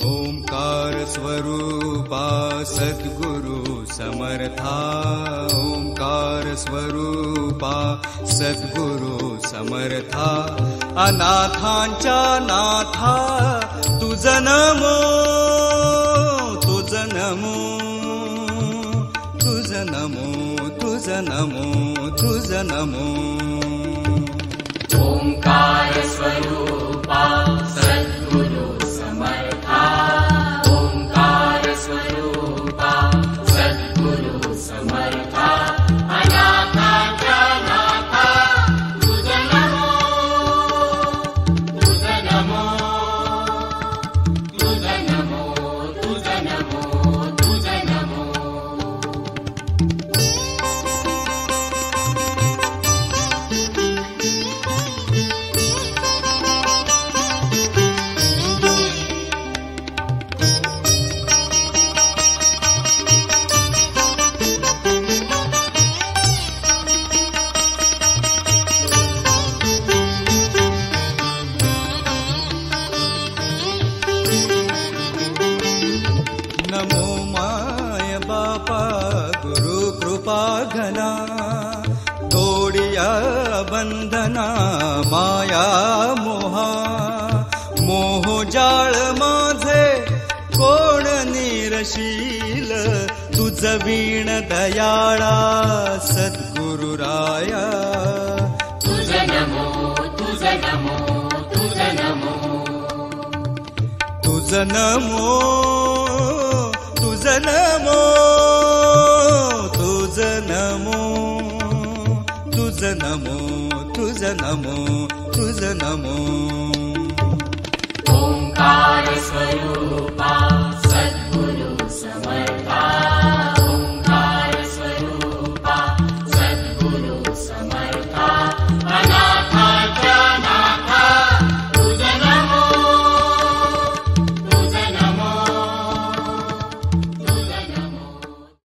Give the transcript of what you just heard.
ओंकार स्वरूपा सद्गुरु समर्था, ओंकार स्वरूपा सद्गुरु समर्था, अनाथांच्या नाथा तुझ नमो, तुझ नमो, तुझ नमो, तुझ नमो, तुझ नमो. ओंकार स्वरूपा सद्गुरु समर्था, ओंकार स्वरूपा सद्गुरु समर्था, अनाथांच्या नाथा तुझ नमो, तुझ नमो, तुझ नमो, तुझ नमो, तुझ नमो. नमो माय बापा गुरु कृपा घना, तोडिया बंधना माया मोहा, मोह जाळ माझे कोण निरशील, तुझ वीण दयाळा सद्गुरु राया. तुझ नमो, तुझ नमो, तुझ नमो, तुझ नमो, तुझ नमो, तुझ नमो, तुझ नमो, तुझ नमो, तुझ नमो. ओंकार स्वरूपा सद्गुरु समर्था.